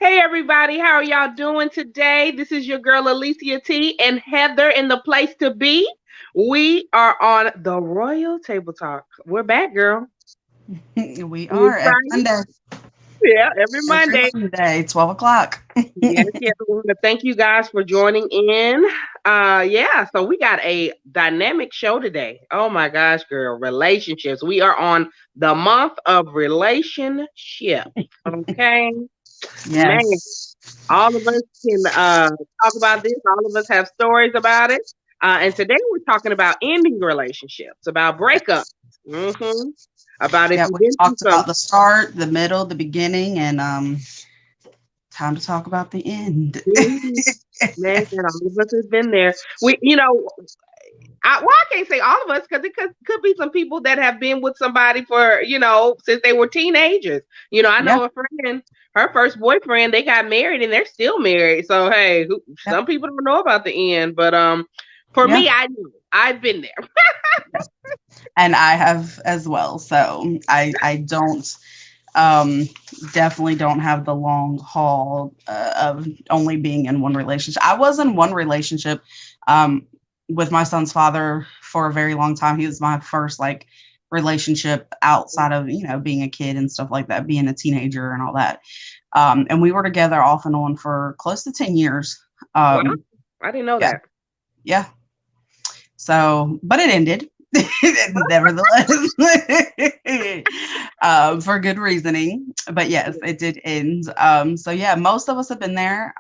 Hey everybody, how are y'all doing today? This is your girl Alicia T and Heather in the place to be. We are on the Royal Table Talk. We're back, girl. We You are every excited? Monday, Yeah, every every Monday. Monday, 12 o'clock. Yes, yes. We want to thank you guys for joining in. Yeah, so we got a dynamic show today. Oh my gosh, girl, relationships. We are on the month of relationship. Okay. Man, Yes. all of us can talk about this. All of us have stories about it. And today we're talking about ending relationships, about breakups, hmm about if Yeah, you've we been through talked some. about the start, the middle, the beginning, and time to talk about the end. Mhm. Man, all of us have been there. I can't say all of us because it could be some people that have been with somebody for since they were teenagers. I Yeah, know a friend, her first boyfriend, they got married and they're still married. So hey, yeah, some people don't know about the end, but for yeah. me, I know I've been there. And I have as well. So I don't um definitely don't have the long haul of only being in one relationship. I was in one relationship um with my son's father for a very long time. He was my first like relationship outside of, being a kid and stuff like that, being a teenager and all that. And we were together off and on for close to 10 years. Wow, Um I didn't know yeah, that. yeah. So, but it ended. Nevertheless, for good reasoning. But yes, it did end. So yeah, most of us have been there.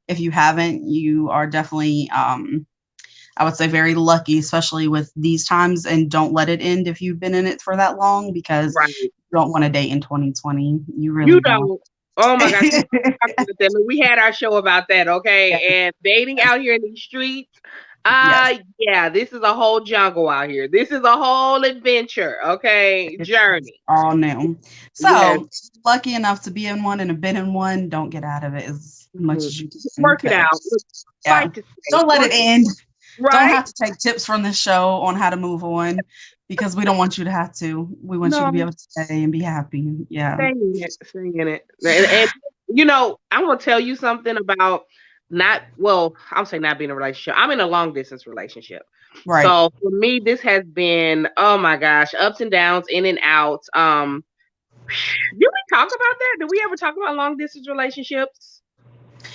If you haven't, you are definitely, I would say, very lucky, especially with these times. And don't let it end if you've been in it for that long, because Right, you don't want to date in 2020. You you really don't. don't. Oh my gosh, we talked about that. We had our show about that, okay? And dating out here in these streets. Yes. Yeah, this is a whole jungle out here. This is a whole adventure, okay? It's Journey. all new. Yes. So, lucky enough to be in one and have been in one, don't get out of it as much Mhm. as you can, Work it because out. Look, yeah, fight to stay. don't let it Work it end. Don't right. have to take tips from this show on how to move on, because we don't want you to have to. We want you to be No, able to stay and be happy. Yeah. stay in it. Stay in it. And I'm gonna tell you something about not well, I'll say not being in a relationship. I'm in a long distance relationship. Right. So for me, this has been, oh my gosh, ups and downs, in and out. Did we talk about that? Did we ever talk about long distance relationships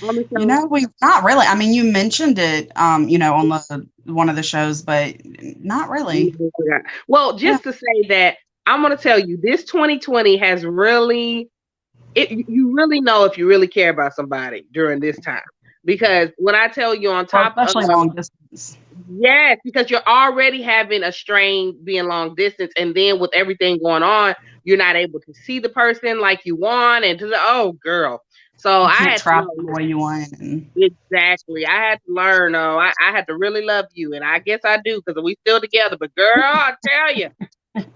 on the show? We not really. I mean, you mentioned it, on the one of the shows, but not really. Yeah. Well, Yeah. just to say that I'm gonna tell you, this 2020 has really you really know if you really care about somebody during this time. Because when I tell you on Well, top of especially long distance. yes, because you're already having a strain being long distance, and then with everything going on, you're not able to see the person like you want, and oh girl. So You I can't had to travel the know way you want. And exactly. I had to learn. Oh, I had to really love you, and I guess I do because we still together. But girl, I tell you,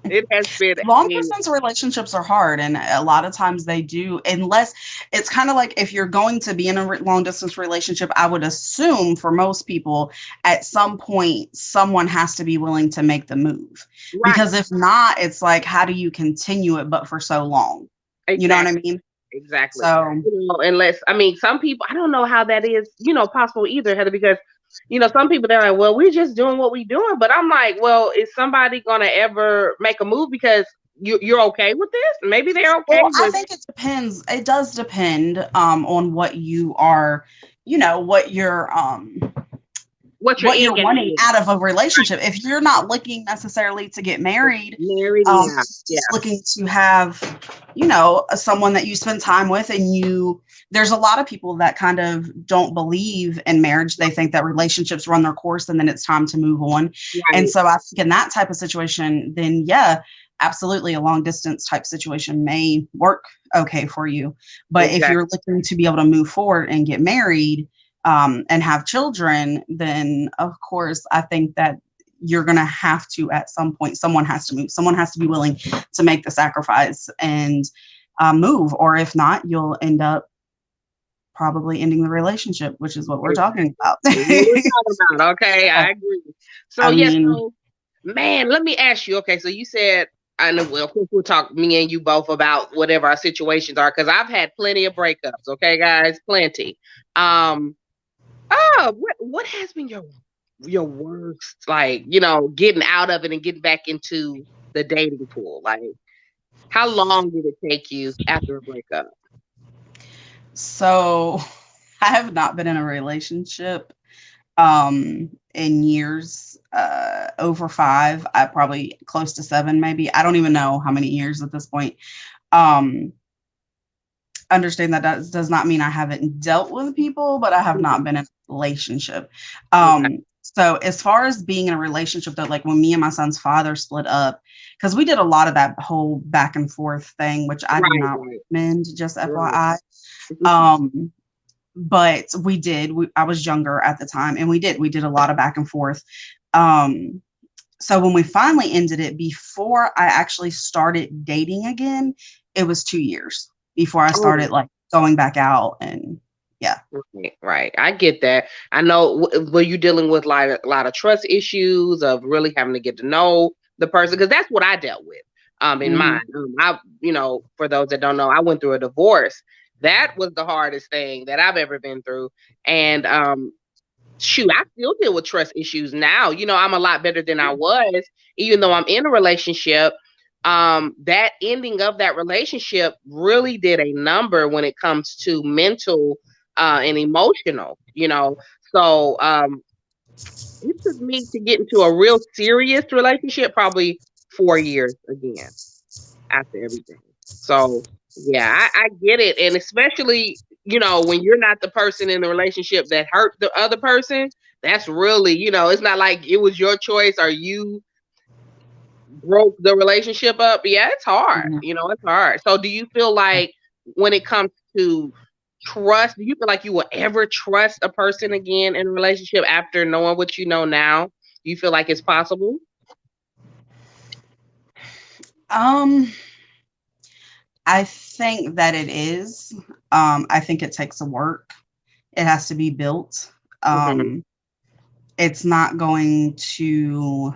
it has been long a distance relationships are hard, and a lot of times they do, unless it's kind of like, if you're going to be in a long distance relationship, I would assume for most people at some point someone has to be willing to make the move, right. because if not, it's like, how do you continue it but for so long? You know what I Exactly. mean? Exactly. So Unless I mean, some people I don't know how that is, possible either, Heather, because some people they're like, well, we're just doing what we're doing, but I'm like, well, is somebody gonna ever make a move because you're okay with this? Maybe they're okay well, I with think it depends. It does depend on what you are, what you're what you're what in you're and wanting out. out of a relationship. If you're not looking necessarily to get married, Married, yeah, just looking to have, someone that you spend time with, and there's a lot of people that kind of don't believe in marriage. They think that relationships run their course and then it's time to move on. And right, so I think in that type of situation, then yeah, absolutely a long distance type situation may work okay for you. But if exactly. you're looking to be able to move forward and get married, and have children, then of course I think that you're going to have to, at some point, someone has to move. Someone has to be willing to make the sacrifice and move. Or if not, you'll end up probably ending the relationship, which is what we're talking about. What we're talking about, okay, I agree. So I yes, mean, so man, let me ask you. Okay, so you said I know, well, of course, we'll talk, me and you both, about whatever our situations are, because I've had plenty of breakups. Okay, guys, plenty. Um, what has been your worst, like, getting out of it and getting back into the dating pool? Like, how long did it take you after a breakup? So I have not been in a relationship in years, over 5. I probably close to 7, maybe. I don't even know how many years at this point. Um, Understand that does not mean I haven't dealt with people, but I have not been in a relationship. Okay. So as far as being in a relationship, though, like when me and my son's father split up, because we did a lot of that whole back and forth thing, which I do Right, not right, recommend, just right. FYI. Um, but we did. I was younger at the time, and we did a lot of back and forth. Um, so when we finally ended it, before I actually started dating again, it was 2 years before I Oh, started like going back out, and yeah. right, right. I get that. I know. Were you dealing with like a lot of trust issues of really having to get to know the person? Because that's what I dealt with. In mine, Mhm. for those that don't know, I went through a divorce. That was the hardest thing that I've ever been through. And shoot, I still deal with trust issues now. I'm a lot better than I was, even though I'm in a relationship. That ending of that relationship really did a number when it comes to mental and emotional. So it took me to get into a real serious relationship probably 4 years again after everything. So yeah, I get it. And especially, when you're not the person in the relationship that hurt the other person, that's really, it's not like it was your choice or you broke the relationship up. Yeah, it's hard. Mhm. It's hard. So do you feel like when it comes to trust, do you feel like you will ever trust a person again in a relationship after knowing what you know now? Do you feel like it's possible? Um, I think that it is. I think it takes a work. It has to be built. Hmm. It's not going to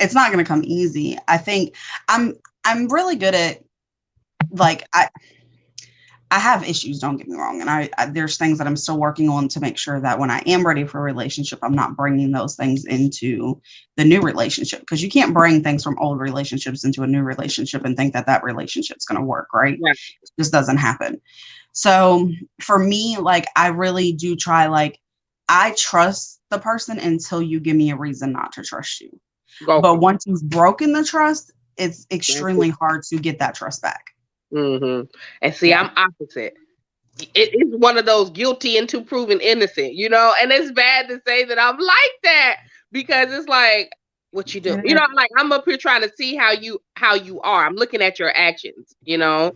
it's not going to come easy. I think I'm really good at, like, I have issues, don't get me wrong, and there's things that I'm still working on to make sure that when I am ready for a relationship, I'm not bringing those things into the new relationship, because you can't bring things from old relationships into a new relationship and think that that relationship's going to work, right? Right. It just doesn't happen. So for me, like, I really do try, like, I trust the person until you give me a reason not to trust you. Go But for once you've broken the trust, it's it. extremely hard to get that trust back. Hmm. And see, Yeah. I'm opposite. It is one of those guilty until proven innocent, and it's bad to say that I'm like that, because it's like, what you do, It is. like, I'm up here trying to see how you are. I'm looking at your actions, your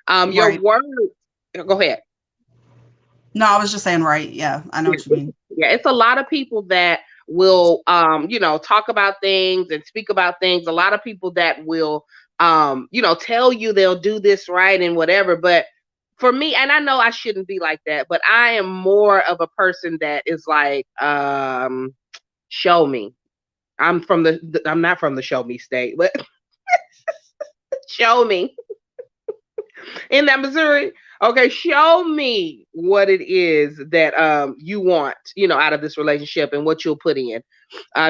Right. words. Go ahead. No, I was just saying, right. Yeah, I know Yeah, what you mean. yeah, it's a lot of people that will, talk about things and speak about things. A lot of people that will, tell you they'll do this right and whatever. But for me, and I know I shouldn't be like that, but I am more of a person that is like, show me. I'm not from the show me state, but show me. In that Missouri. Okay, show me what it is that you want, out of this relationship and what you'll put in.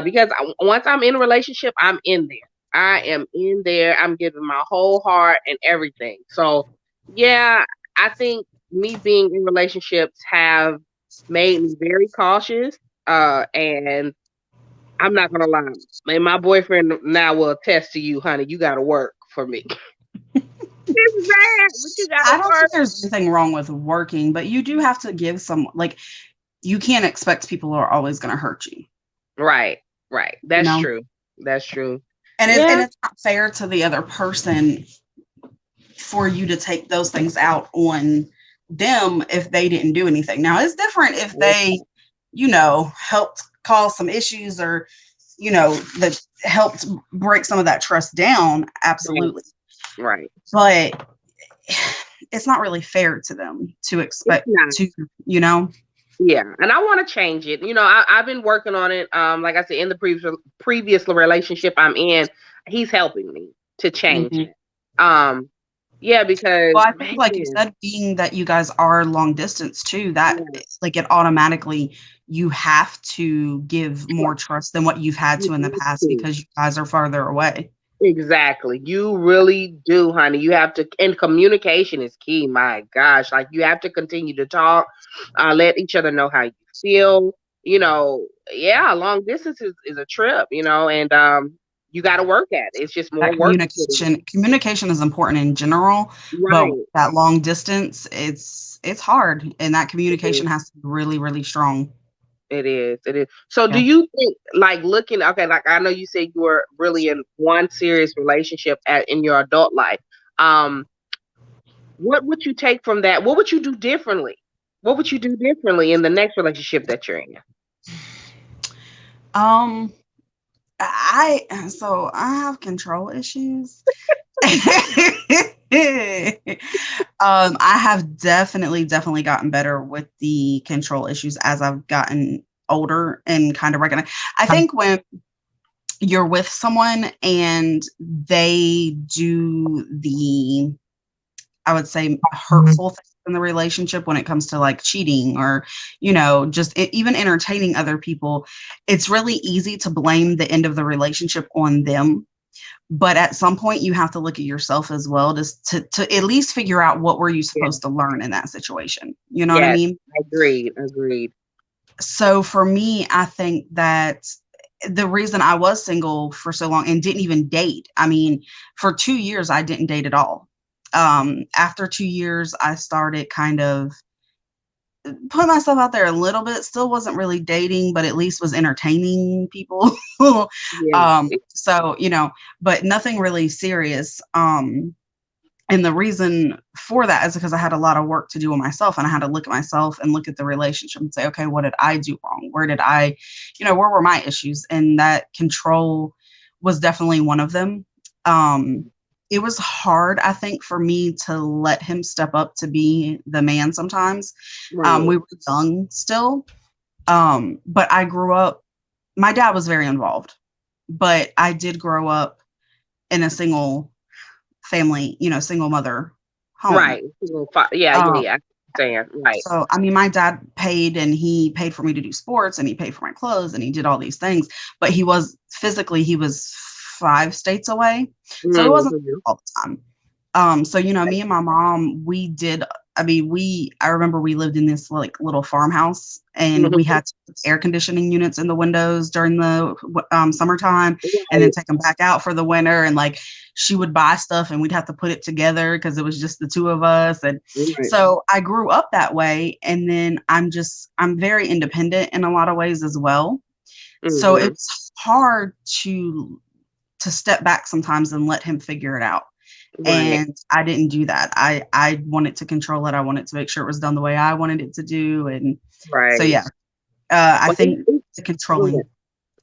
Because once I'm in a relationship, I'm in there. I am in there. I'm giving my whole heart and everything. So yeah, I think me being in relationships have made me very cautious. And I'm not gonna lie, and my boyfriend now will attest to you, honey. You got to work for me. It's bad, but you got to I don't work. think there's anything wrong with working, but you do have to give some, like, you can't expect people are always going to hurt you, Right, right. you That's know? true. That's true. And Yeah, it's not fair to the other person for you to take those things out on them if they didn't do anything. Now, it's different if they, helped cause some issues, or, that helped break some of that trust down. right, Absolutely. right. But it's not really fair to them to It's expect not. to, you know? Yeah, and I want to change it. I've been working on it. Like I said, in the previous relationship I'm in, he's helping me to change Mhm. it. Um, yeah, because Well, I think, man, like you said, being that you guys are long distance too, that like it automatically you have to give more trust than what you've had to in the past yeah. because you guys are farther away. Exactly. You really do, honey. You have to, and communication is key. My gosh, like you have to continue to talk, let each other know how you feel. Yeah, long distance is a trip, and you got to work at it. It's just more That work to put in. communication is important in general, but Right. that long distance, it's hard, and that It communication is. has to be really, really strong. It is. It is. So, do Yeah. you think, like, looking? Okay, like I know you said you were really in one serious relationship in your adult life. Um, What would you take from that? What would you do differently? What would you do differently in the next relationship that you're in? Um, I have control issues. I have definitely gotten better with the control issues as I've gotten older and kind of recognize. I think when you're with someone and they do the, I would say, hurtful things in the relationship when it comes to like cheating or, just even entertaining other people, it's really easy to blame the end of the relationship on them. But at some point, you have to look at yourself as well, just to at least figure out what were you Yeah. supposed to learn in that situation. You know what I Yes. mean? Agreed. Agreed. So for me, I think that the reason I was single for so long and didn't even date, I mean, for 2 years, I didn't date at all. After 2 years, I started kind of putting myself out there a little bit, still wasn't really dating, but at least was entertaining people. Yeah. So, but nothing really serious. And the reason for that is because I had a lot of work to do on myself and I had to look at myself and look at the relationship and say, okay, what did I do wrong? Where were my issues? And that control was definitely one of them. It was hard, I think, for me to let him step up to be the man sometimes. Right. We were young still. But I grew up, my dad was very involved, but I did grow up in a single family, single mother home. Right. Yeah. Yeah. Um, Yeah. I understand. Right. so, I mean, my dad paid and he paid for me to do sports and he paid for my clothes and he did all these things, but he was 5 states away. So it wasn't Mhm. all the time. So, me and my mom, I remember we lived in this like little farmhouse and we Mhm. had to put air conditioning units in the windows during the summertime and then Right. take them back out for the winter. And like she would buy stuff and we'd have to put it together because it was just the two of us. And Right. so I grew up that way. And then I'm very independent in a lot of ways as well. So Mhm. it's hard to step back sometimes and let him figure it out. Right. And I didn't do that. I wanted to control it. I wanted to make sure it was done the way I wanted it to do. And so, Right. yeah, I Well, think the controlling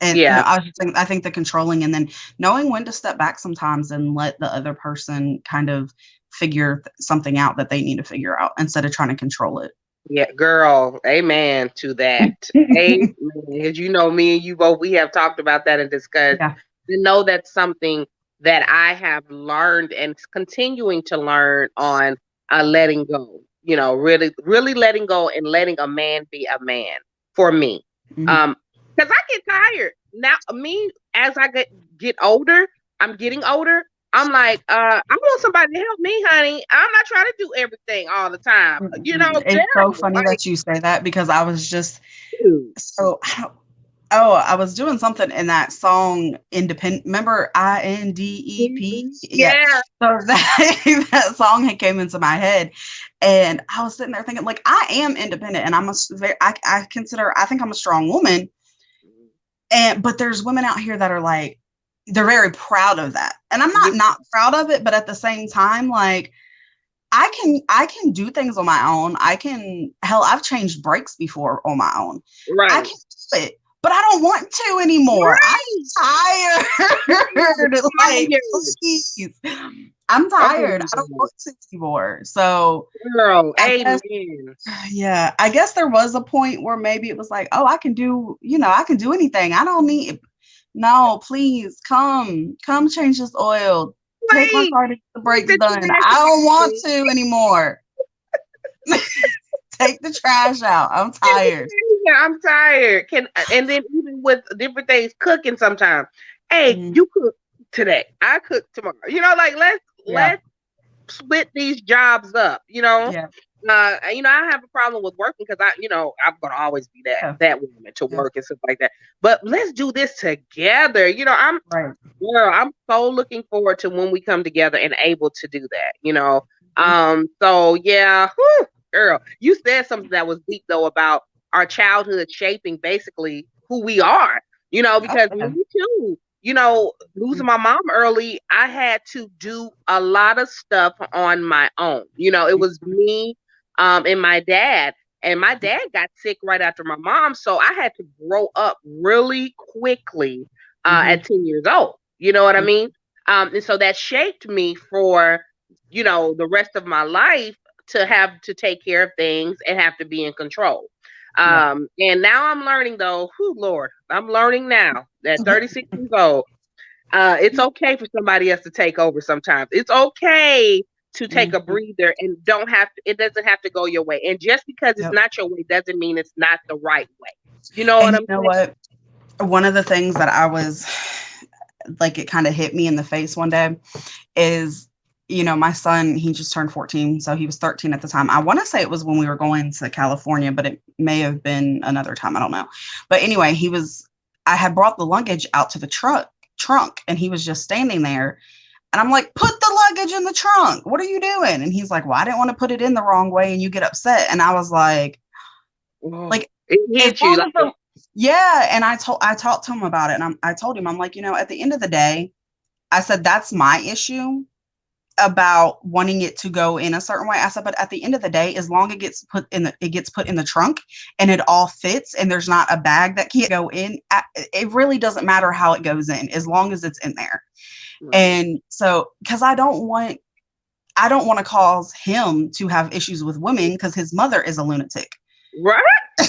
and no, yeah. I was just saying, I think the controlling and then knowing when to step back sometimes and let the other person kind of figure something out that they need to figure out instead of trying to control it. Yeah, girl, amen to that. Amen. As you know, me and you both, we have talked about that and discussed. Yeah. I know that's something that I have learned and continuing to learn on letting go. Really, really letting go and letting a man be a man for me. Mhm. Because I get tired now. Me, as I get older, I'm getting older. I'm like, I want somebody to help me, honey. I'm not trying to do everything all the time. It's so Terrible. funny Like, that you say that because I was just dude. so I was doing something in that song Independent. Remember INDEP? Yeah. Yeah. So that that song had came into my head and I was sitting there thinking like I am independent and I think I'm a strong woman. And but there's women out here that are like they're very proud of that. And I'm Yeah, not proud of it, but at the same time like I can do things on my own. I've changed brakes before on my own. I right. can do it. but I don't want to anymore. I'm tired. Like, please. I'm tired. I don't want to anymore. So, girl, amen. Yeah, I guess there was a point where maybe it was like, oh, I can do anything. I don't need. No, please come change this oil. Take my car to get the brakes done. I don't want to anymore. Take the trash out. I'm tired. I'm tired. And then even with different things, cooking sometimes. Hey, you cook today. I cook tomorrow. Like let's split these jobs up. Yeah. I have a problem with working because I'm gonna always be that woman to work and stuff like that. But let's do this together. I'm so looking forward to when we come together and able to do that. So yeah, whew, girl, you said something that was deep though about our childhood shaping basically who we are. Because me too. Losing my mom early, I had to do a lot of stuff on my own. It was me and my dad. And my dad got sick right after my mom. So I had to grow up really quickly at 10 years old. You know what I mean? And so that shaped me for, the rest of my life to have to take care of things and have to be in control. And now I'm learning though, Lord, I'm learning now at 36 years old. It's okay for somebody else to take over sometimes. It's okay to take a breather and it doesn't have to go your way. And just because it's not your way doesn't mean it's not the right way. You know what I'm saying? What? One of the things that I was like, it kind of hit me in the face one day is, my son, he just turned 14. So he was 13 at the time. I want to say it was when we were going to California, but it may have been another time. I don't know. But anyway, I had brought the luggage out to the trunk and he was just standing there. And I'm like, put the luggage in the trunk. What are you doing? And he's like, well, I didn't want to put it in the wrong way and you get upset. And I was like, it hit you. Yeah. And I talked to him about it. And I told him, I'm like, at the end of the day, I said, that's my issue about wanting it to go in a certain way. I said, but at the end of the day, as long as it gets put in the trunk and it all fits and there's not a bag that can't go in, it really doesn't matter how it goes in as long as it's in there. Right. And so, because I don't want to cause him to have issues with women because his mother is a lunatic. Right? I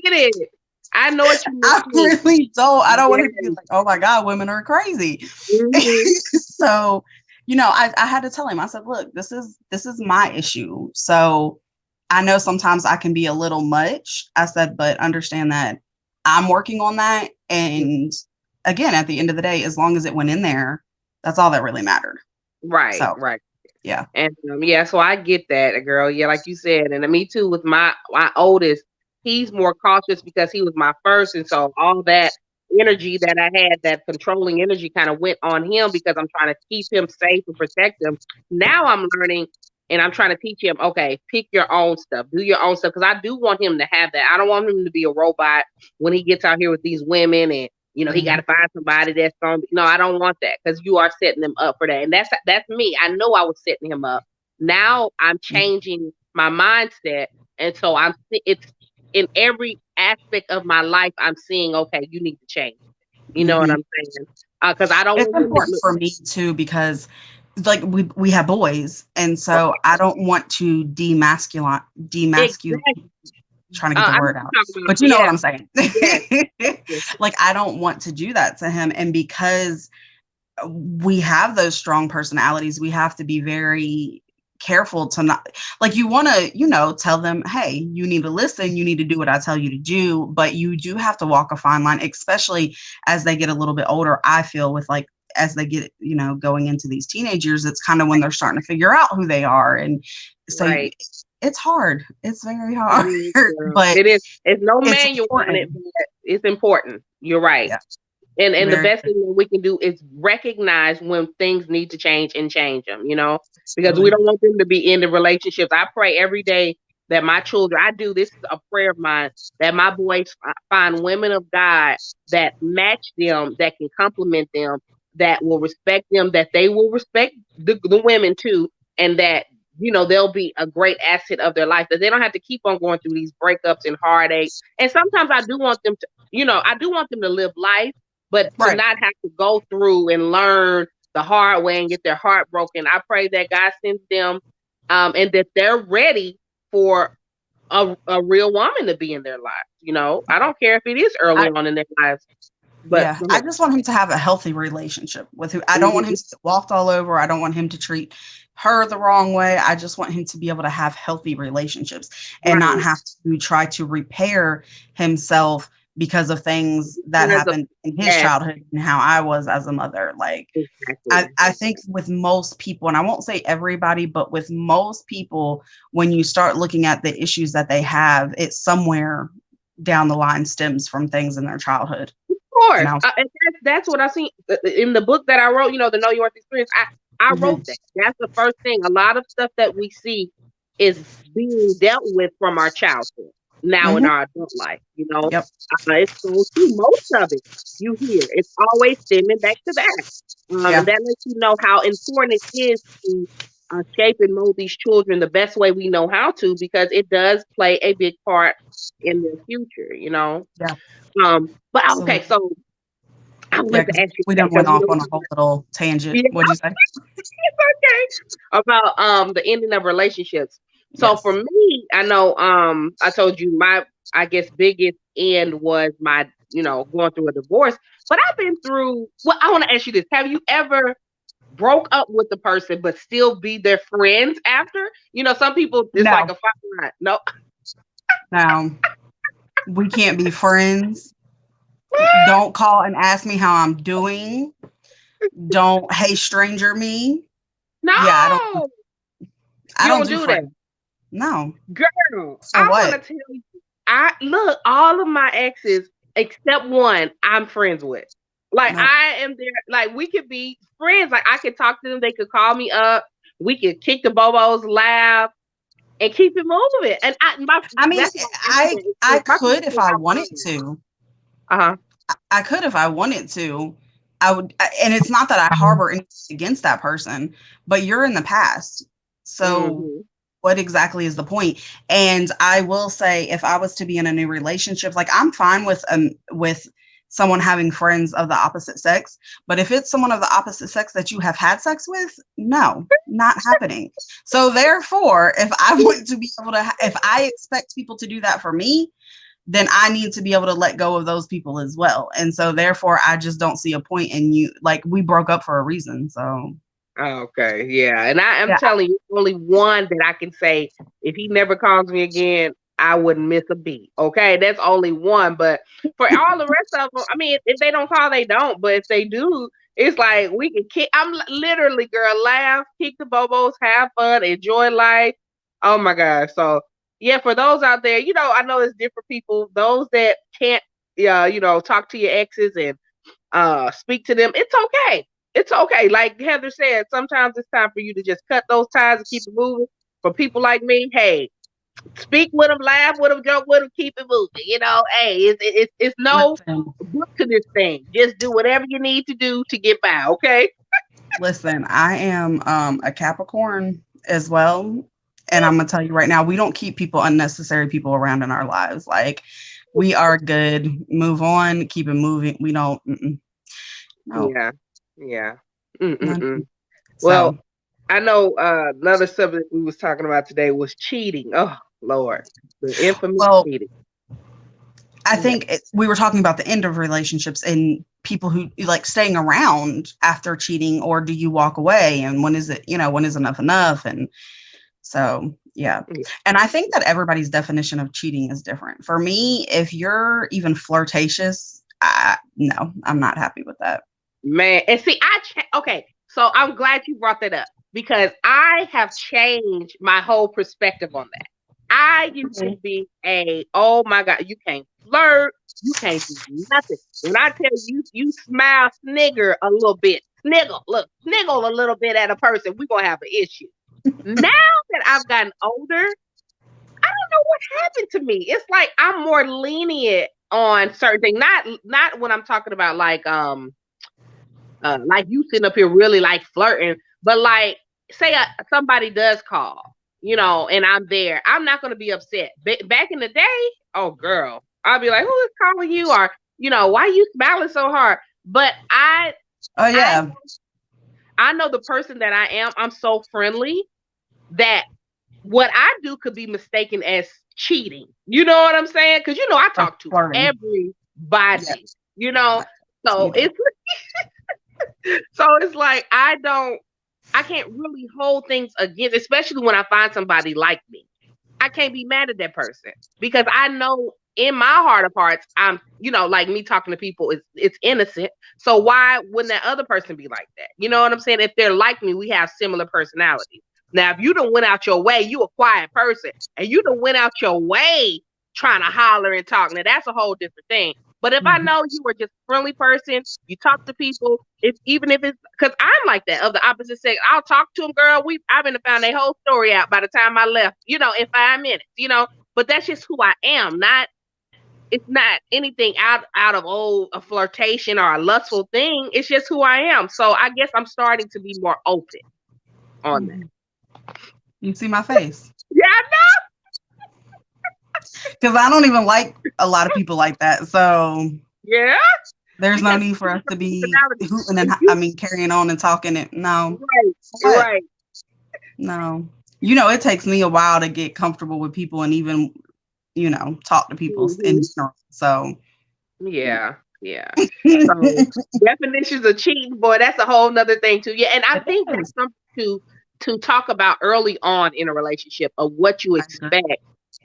get it. I know what you mean. I really don't. I don't want to be like, oh my God, women are crazy. So, I had to tell him, I said, look, this is my issue. So I know sometimes I can be a little much. I said, but understand that I'm working on that. And again, at the end of the day, as long as it went in there, that's all that really mattered. Right. So, right. Yeah. And so I get that, girl. Yeah, like you said. And me too with my oldest. He's more cautious because he was my first. And so all that energy that I had, that controlling energy kind of went on him because I'm trying to keep him safe and protect him. Now I'm learning and I'm trying to teach him, okay, pick your own stuff, do your own stuff. Because I do want him to have that. I don't want him to be a robot when he gets out here with these women and, he got to find somebody that's going to, no, I don't want that because you are setting them up for that. And that's me. I know I was setting him up. Now I'm changing my mindset. And so it's in every aspect of my life, I'm seeing, okay, you need to change. You know what I'm saying? Because I don't. It's important for me too because, like, we have boys, and so I don't want to demasculate. Exactly. Trying to get the word out, but you know what I'm saying. Like, I don't want to do that to him, and because we have those strong personalities, we have to be very careful to not, like, you want to, tell them, hey, you need to listen, you need to do what I tell you to do, but you do have to walk a fine line, especially as they get a little bit older. I feel with, like, as they get, going into these teenage years, it's kind of when they're starting to figure out who they are. And so it's hard. It's very hard. But it is. It's no manual on it, but it's important. You're right. Yeah. And the best thing that we can do is recognize when things need to change and change them, because we don't want them to be in the relationships. I pray every day that my children, this is a prayer of mine, that my boys find women of God that match them, that can complement them, that will respect them, that they will respect the women too, and that they'll be a great asset of their life, that they don't have to keep on going through these breakups and heartache. And sometimes I do want them to, I do want them to live life, but to Right. not have to go through and learn the hard way and get their heart broken. I pray that God sends them, and that they're ready for a real woman to be in their lives. I don't care if it is early on in their lives, but Yeah, I just want him to have a healthy relationship with who. I don't want him to get walked all over. I don't want him to treat her the wrong way. I just want him to be able to have healthy relationships and not have to try to repair himself because of things that happened in his childhood and how I was as a mother. Like, I think with most people, and I won't say everybody, but with most people, when you start looking at the issues that they have, it's somewhere down the line stems from things in their childhood. Course, and that's what I seen in the book that I wrote. The Know Your Worth Experience. I wrote that. That's the first thing. A lot of stuff that we see is being dealt with from our childhood now in our adult life. Yep. It's so true. Most of it you hear, it's always stemming back to that, and that lets you know how important it is to shape and mold these children the best way we know how to, because it does play a big part in their future. Yeah. But okay, so I want to ask you. We done went off on a whole little tangent. Yeah. What'd you say? It's okay. About the ending of relationships. So for me, I know I told you my biggest end was my going through a divorce. But I've been through. Well, I want to ask you this: have you ever broke up with the person but still be their friends after? Some people it's like a fine line. No. No. We can't be friends. Don't call and ask me how I'm doing. Don't hey stranger me. No. Yeah, I don't do that. No. Girl, I want to tell you. Look, all of my exes except one I'm friends with. Like, I am there. Like, we could be friends. Like, I could talk to them. They could call me up. We could kick the bobos, laugh, and keep it moving. And I could if I wanted to. I could if I wanted to. I would, and it's not that I harbor anything against that person, but you're in the past. So what exactly is the point? And I will say, if I was to be in a new relationship, like, I'm fine with someone having friends of the opposite sex, but if it's someone of the opposite sex that you have had sex with, no, not happening. So therefore, if I want to be able to, if I expect people to do that for me, then I need to be able to let go of those people as well. And so therefore, I just don't see a point in you. Like, we broke up for a reason. So. Okay. Yeah. And I am telling you, only one that I can say, if he never calls me again, I wouldn't miss a beat. Okay. That's only one. But for all the rest of them, I mean, if they don't call, they don't. But if they do, it's like we can kick. I'm literally, girl, laugh, kick the bobos, have fun, enjoy life. Oh my gosh. So yeah, for those out there, I know it's different people. Those that can't, talk to your exes and speak to them, it's okay. It's okay. Like Heather said, sometimes it's time for you to just cut those ties and keep it moving. For people like me, hey, speak with them, laugh with them, joke with them, keep it moving. Hey, it's no book to this thing. Just do whatever you need to do to get by, okay? Listen, I am a Capricorn as well. And I'm going to tell you right now, we don't keep unnecessary people around in our lives. Like, we are good. Move on, keep it moving. We don't. No. Yeah. Well, I know another subject we was talking about today was cheating. Oh, Lord. The infamous cheating. I think we were talking about the end of relationships and people who like staying around after cheating, or do you walk away? And when is it, when is enough? And so, yeah. And I think that everybody's definition of cheating is different. For me, if you're even flirtatious, no, I'm not happy with that. Man, and see, okay, so I'm glad you brought that up, because I have changed my whole perspective on that. I used to be oh my God, you can't flirt, you can't do nothing. When I tell you, you smile, snigger a little bit, sniggle a little bit at a person, we're going to have an issue. Now that I've gotten older, I don't know what happened to me. It's like I'm more lenient on certain things. Not when I'm talking about like you sitting up here really like flirting, but like say somebody does call, and I'm there, I'm not going to be upset. Back in the day, oh girl, I'll be like, who is calling you? Or, why are you smiling so hard? But Oh yeah. I know the person that I am. I'm so friendly that what I do could be mistaken as cheating. You know what I'm saying? Because I talk to Flirting. everybody. Yeah. So it's like I can't really hold things against, especially when I find somebody like me. I can't be mad at that person because I know in my heart of hearts, I'm, like me talking to people, it's innocent. So why wouldn't that other person be like that? You know what I'm saying? If they're like me, we have similar personalities. Now, if you don't went out your way, you a quiet person, and you don't went out your way trying to holler and talk. Now that's a whole different thing. But if I know you are just a friendly person, you talk to people, even if it's because I'm like that of the opposite sex, I'll talk to them, girl. I've been to find their whole story out by the time I left, in 5 minutes, But that's just who I am. It's not anything out of a flirtation or a lustful thing. It's just who I am. So I guess I'm starting to be more open on that. You see my face. Yeah, I know. Because I don't even like a lot of people like that. So yeah, there's no need for us to be hooting and carrying on and talking it. No. Right. No. It takes me a while to get comfortable with people and even, talk to people in general. So yeah. So definitions of cheating, boy, that's a whole nother thing too. Yeah, and I think that's something to talk about early on in a relationship of what you expect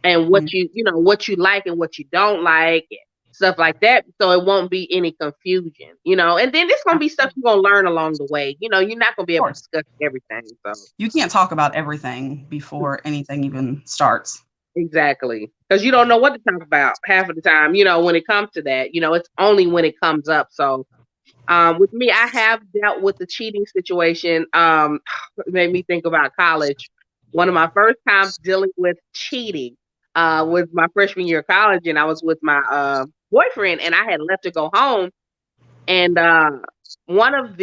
and what what you like and what you don't like and stuff like that. So it won't be any confusion, and then it's gonna be stuff you're gonna learn along the way. You're not gonna be able to discuss everything. So you can't talk about everything before anything even starts. Exactly. Because you don't know what to talk about half of the time, when it comes to that. It's only when it comes up. So with me, I have dealt with the cheating situation. It made me think about college. One of my first times dealing with cheating was my freshman year of college, and I was with my boyfriend, and I had left to go home. And one of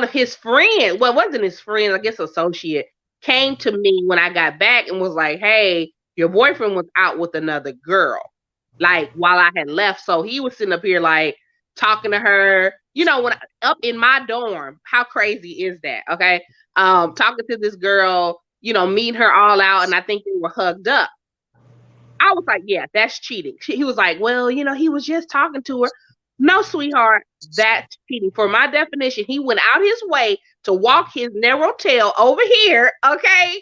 his friends, well, it wasn't his friend, I guess associate, came to me when I got back and was like, "Hey, your boyfriend was out with another girl," like while I had left. So he was sitting up here like talking to her, when up in my dorm. How crazy is that? Okay. Talking to this girl, meeting her all out, and I think they were hugged up. I was like, yeah, that's cheating. He was like, well, he was just talking to her. No, sweetheart, that's cheating. For my definition, he went out his way to walk his narrow tail over here, okay?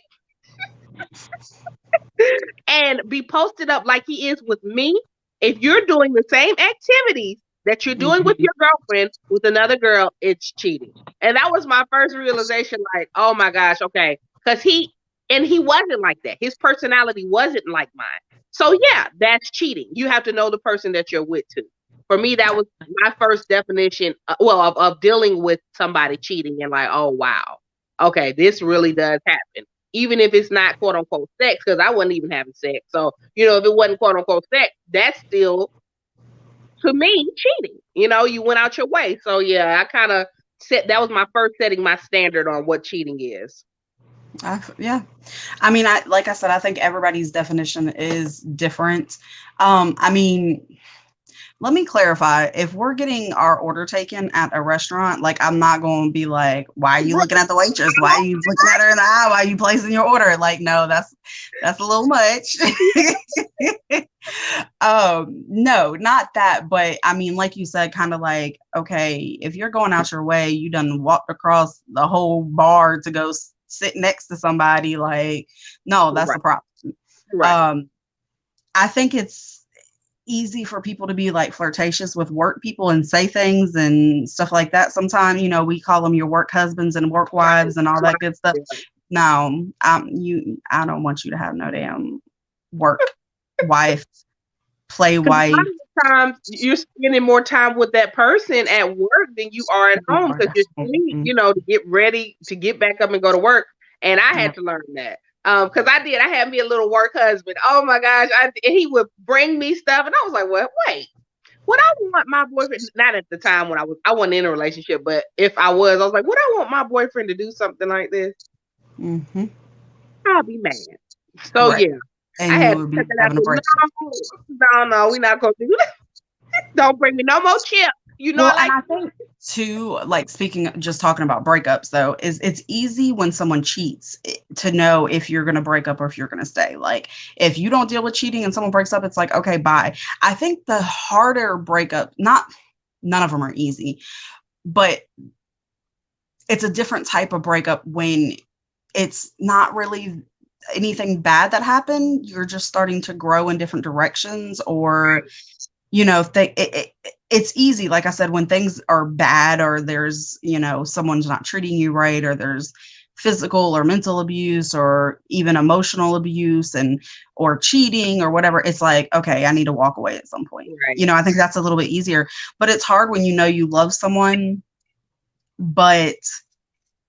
And be posted up like he is with me. If you're doing the same activities that you're doing with your girlfriend with another girl, it's cheating. And that was my first realization, like, oh my gosh, okay. Because he wasn't like that. His personality wasn't like mine. So yeah, that's cheating. You have to know the person that you're with too. For me, that was my first definition, of dealing with somebody cheating and like, oh wow, okay, this really does happen. Even if it's not quote unquote sex, because I wasn't even having sex. So, if it wasn't quote unquote sex, that's still to me cheating. You went out your way. So yeah, I kind of that was my first setting my standard on what cheating is. Yeah. I mean, like I said, I think everybody's definition is different. Let me clarify. If we're getting our order taken at a restaurant, like I'm not going to be like, why are you looking at the waitress? Why are you looking at her in the eye? Why are you placing your order? Like, no, that's a little much. No, not that. But I mean, like you said, kind of like, okay, if you're going out your way, you done walked across the whole bar to go sit next to somebody. Like, no, that's the problem. Right. I think it's easy for people to be like flirtatious with work people and say things and stuff like that. Sometimes, we call them your work husbands and work wives and all that good stuff. No, I don't want you to have no damn work wife, play wife. A lot of times you're spending more time with that person at work than you are at home because you're sleep, to get ready to get back up and go to work. And I had to learn that. Because I had me a little work husband. Oh my gosh. He would bring me stuff and I was like, well, wait, would I want my boyfriend, not at the time when I wasn't in a relationship, but if I was like, would I want my boyfriend to do something like this? Mm-hmm. I'll be mad. So Right. yeah, I And you had to would cut be that out. having a break. No, we're not gonna do that. Don't bring me no more chips. You know I Well, and like I think too, like speaking, just talking about breakups though, is it's easy when someone cheats to know if you're going to break up or if you're going to stay. Like if you don't deal with cheating and someone breaks up, it's like, okay, bye. I think the harder breakup, none of them are easy, but it's a different type of breakup when it's not really anything bad that happened. You're just starting to grow in different directions, or if it's easy, like I said, when things are bad or there's, someone's not treating you right, or there's physical or mental abuse or even emotional abuse and or cheating or whatever, it's like, okay, I need to walk away at some point. right. I think that's a little bit easier, but it's hard when you love someone, but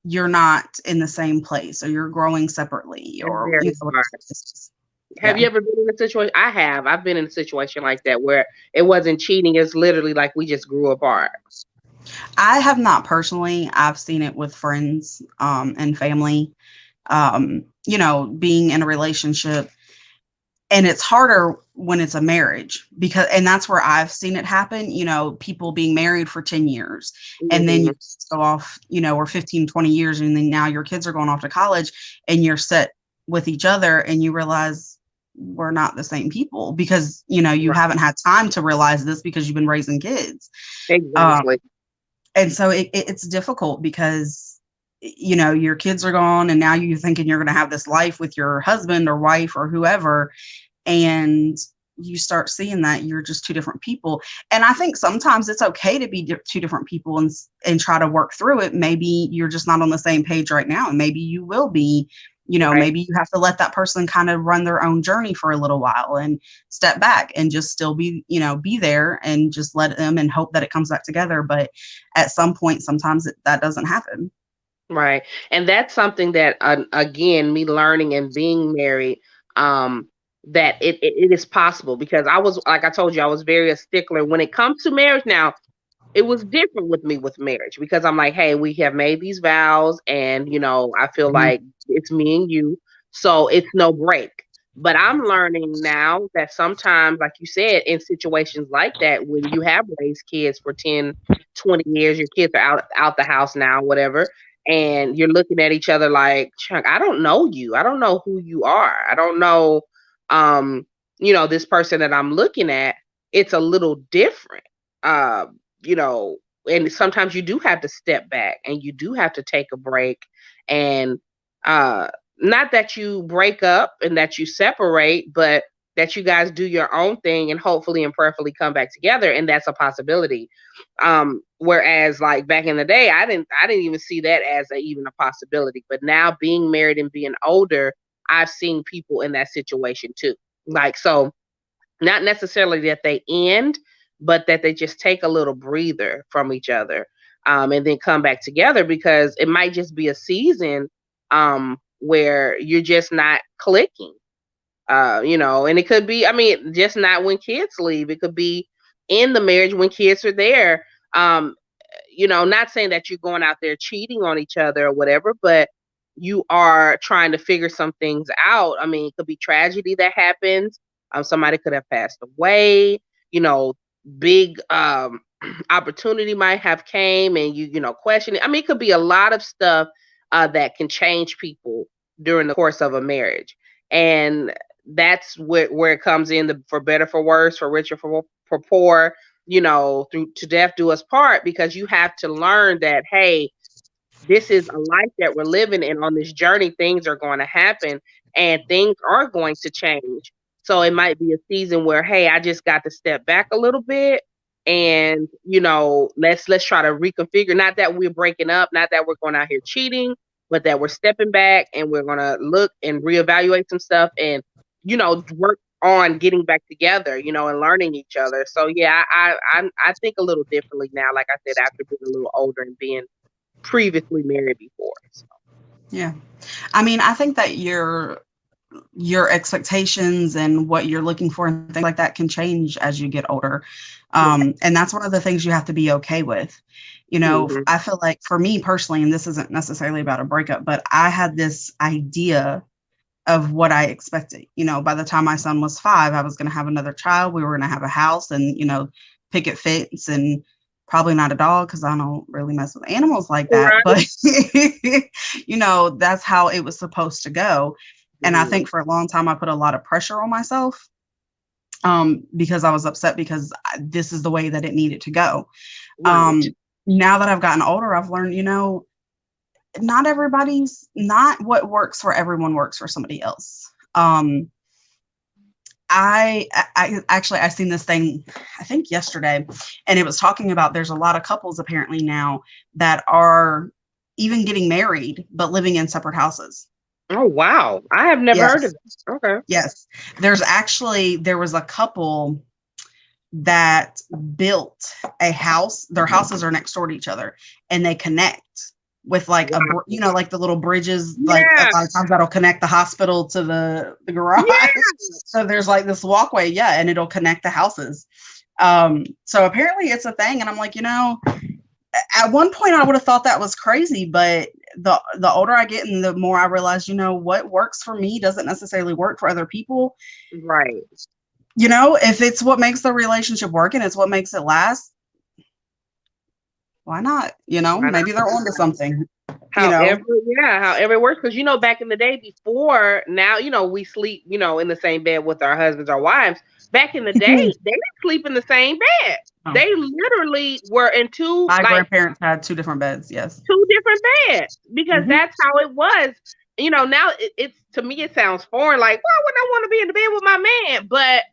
you're not in the same place or you're growing separately It's or, very hard. Have yeah. you ever been in a situation? I have. I've been in a situation like that where it wasn't cheating. It's literally like we just grew apart. I have not personally. I've seen it with friends and family, being in a relationship. And it's harder when it's a marriage and that's where I've seen it happen, people being married for 10 years and then Hmm. you go off, or 15, 20 years. And then now your kids are going off to college and you're set with each other and you realize we're not the same people because, you Right. haven't had time to realize this because you've been raising kids. Um, Exactly. and so it's difficult because your kids are gone and now you're thinking you're going to have this life with your husband or wife or whoever, and you start seeing that you're just two different people. And I think sometimes it's okay to be two different people and try to work through it. Maybe you're just not on the same page right now, and maybe you will be. Right. Maybe you have to let that person kind of run their own journey for a little while and step back and just still be there and just let them and hope that it comes back together. But at some point, sometimes that doesn't happen. Right. And that's something that, again, me learning and being married, um, that it is possible because I was, like I told you, I was very a stickler when it comes to marriage. Now, it was different with me with marriage because I'm like, hey, we have made these vows, and I feel Mhm. like it's me and you, so it's no break. But I'm learning now that sometimes, like you said, in situations like that, when you have raised kids for 10, 20 years, your kids are out the house now, whatever, and you're looking at each other like, Chuck, I don't know you. I don't know who you are. I don't know, um, this person that I'm looking at. It's a little different. You know, and sometimes you do have to step back and you do have to take a break, and uh not that you break up and that you separate, but that you guys do your own thing and hopefully and prayerfully come back together, and that's a possibility. Whereas like back in the day, I didn't even see that as even a possibility, but now being married and being older, I've seen people in that situation too. Like, so not necessarily that they end, but that they just take a little breather from each other, and then come back together because it might just be a season, where you're just not clicking. And it could be, I mean, just not when kids leave. It could be in the marriage when kids are there. Um, not saying that you're going out there cheating on each other or whatever, but you are trying to figure some things out. I mean, it could be tragedy that happens. Somebody could have passed away. You know, big opportunity might have came, and question it. I mean, it could be a lot of stuff that can change people during the course of a marriage, and that's where it comes in, for better, for worse, for richer, for poor, through to death do us part, because you have to learn that, hey, this is a life that we're living in. On this journey, things are going to happen and things are going to change. So it might be a season where, hey, I just got to step back a little bit, and let's try to reconfigure. Not that we're breaking up, not that we're going out here cheating, but that we're stepping back and we're going to look and reevaluate some stuff, and work on getting back together, and learning each other. So yeah, I think a little differently now, like I said, after being a little older and being previously married before. So. Yeah. I mean, I think that your expectations and what you're looking for and things like that can change as you get older. And that's one of the things you have to be okay with. You know, Mhm. I feel like for me personally, and this isn't necessarily about a breakup, but I had this idea of what I expected. You know, by the time my son was 5, I was going to have another child. We were going to have a house and, you know, picket fence and probably not a dog because I don't really mess with animals like that. Right. But, you know, that's how it was supposed to go. And I Mhm. think for a long time, I put a lot of pressure on myself because I was upset because this is the way that it needed to go. Right. Um, Now that I've gotten older, I've learned, you know, not what works for everyone works for somebody else. I actually I seen this thing I think yesterday, and it was talking about there's a lot of couples apparently now that are even getting married but living in separate houses. Oh wow. I have never heard of Yes, that. Okay. yes. There was a couple that built a house. Their houses are next door to each other, and they connect with like Wow. you know, like the little bridges. Like a Yeah. lot of times that'll connect the hospital to the garage. Yeah. So there's like this walkway, yeah, and it'll connect the houses. So apparently it's a thing, and I'm like, you know, at one point I would have thought that was crazy, but the older I get and the more I realize, you know, what works for me doesn't necessarily work for other people. Right. You know, if it's what makes the relationship work and it's what makes it last, why not? You know, Why not? maybe they're onto something, you know. However, yeah, however it works. Because back in the day before now, we sleep, in the same bed with our husbands or wives. Back in the day, they didn't sleep in the same bed. Oh, They literally were in my grandparents had 2 different beds, yes. two different beds because Mhm. that's how it was. Now it's to me it sounds foreign. Like, why would I want to be in the bed with my man? But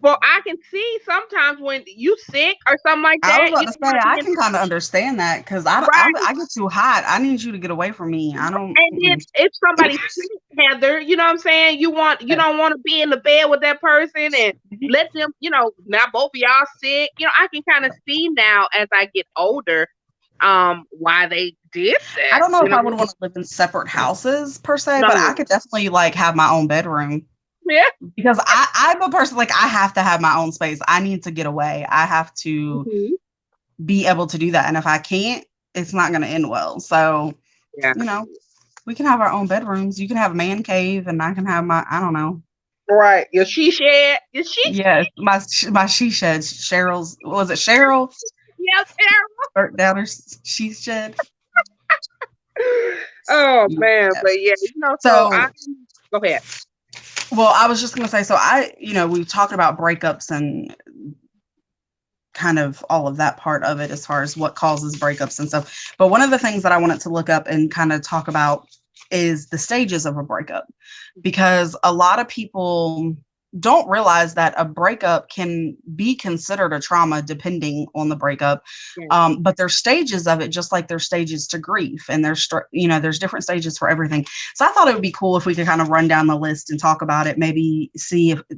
well, I can see sometimes when you sick or something like I was that, about to say, want to I be in can kinda understand that 'cause right. I get too hot. I need you to get away from me. I don't And then if somebody's sick, Heather, you know what I'm saying? You don't want to be in the bed with that person and let them, now both of y'all sick. I can kind of see now as I get older, why they did I that. don't know if I would wanna live in separate houses per se, but I No. could definitely, like, have my own bedroom Yeah. because I'm a person, like, I have to have my own space. I need to get away. I have to Mhm. be able to do that, and if I can't, it's not gonna end well. So, Yeah. you know, we can have our own bedrooms. You can have a man cave, and I can have my I don't know. Right. Your she shed. Your she Yes, my she shed. Cheryl's was it Cheryl? yeah, Burnt down her she shed. oh Yeah. man, but yeah, so I So, go ahead. well, I was just gonna say, so you know, we've talked about breakups and kind of all of that part of it as far as what causes breakups and stuff. But one of the things that I wanted to look up and kind of talk about is the stages of a breakup because a lot of people don't realize that a breakup can be considered a trauma depending on the breakup. Yeah. But there's stages of it, just like there's stages to grief, and you know, there's different stages for everything. So I thought it would be cool if we could kind of run down the list and talk about it. Maybe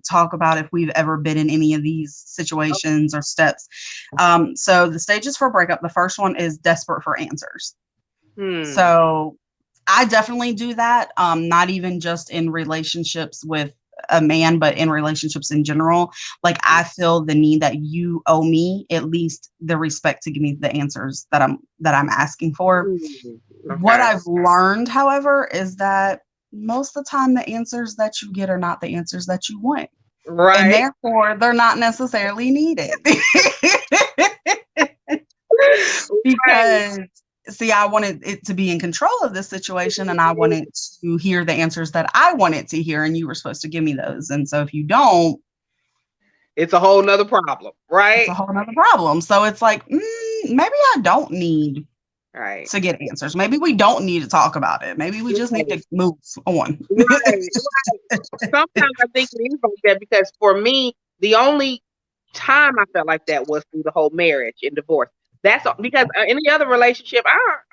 talk about if we've ever been in any of these situations or steps. So the stages for breakup, the first one is desperate for answers. Hmm. So I definitely do that. Not even just in relationships with a man, but in relationships in general. Like I feel the need that you owe me at least the respect to give me the answers that I'm asking for. Hmm. What Okay. I've learned, however, is that most of the time the answers that you get are not the answers that you want. And Right. therefore they're not necessarily needed. Right. Because see, I wanted it to be in control of this situation and I wanted to hear the answers that I wanted to hear and you were supposed to give me those. And so if you don't, It's a whole nother problem, it's right? a whole nother problem. So it's like, maybe I don't need Right. to get answers. Maybe we don't need to talk about it. Maybe we just need Right. to move on. Right. Sometimes I think it is like that because for me, the only time I felt like that was through the whole marriage and divorce. That's all, because any other relationship,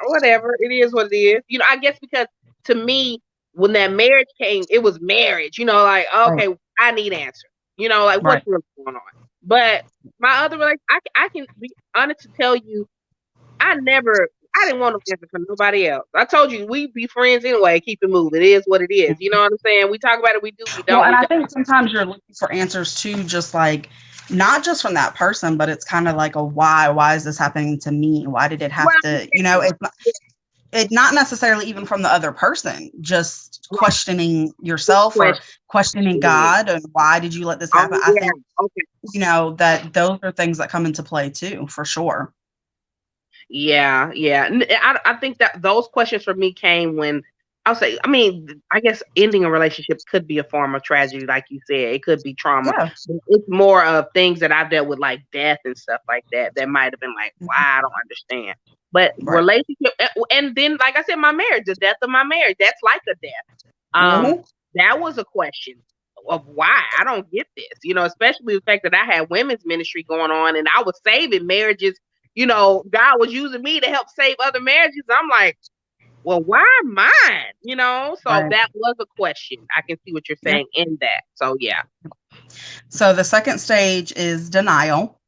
whatever it is, what it is. I guess because to me, when that marriage came, it was marriage. Like Right. okay, I need answers. Like Right. what's really going on. But my other relationship, I can be honest to tell you, I didn't want no answer from nobody else. I told you we'd be friends anyway. Keep it moving. It is what it is. You know what I'm saying? We talk about it. We do. We Well, don't. and We I don't. think sometimes you're looking for answers too, just like not just from that person, but it's kind of like a why is this happening to me? Why did it have to, it's not necessarily even from the other person, just questioning yourself or questioning God and why did you let this happen? I think, that those are things that come into play too, for sure. Yeah, yeah. I think that those questions for me came when I'll say, I mean, I guess ending a relationship could be a form of tragedy, like you said. It could be trauma. Yeah. It's more of things that I've dealt with, like death and stuff like that, that might have been like, Mhm. why I don't understand. But Right. relationship, and then, like I said, my marriage, the death of my marriage, that's like a death. Mhm. That was a question of why I don't get this, especially the fact that I had women's ministry going on and I was saving marriages. God was using me to help save other marriages. I'm like, well, why mine? So Right. that was a question. I can see what you're Yeah. saying in that. So yeah. So the second stage is denial.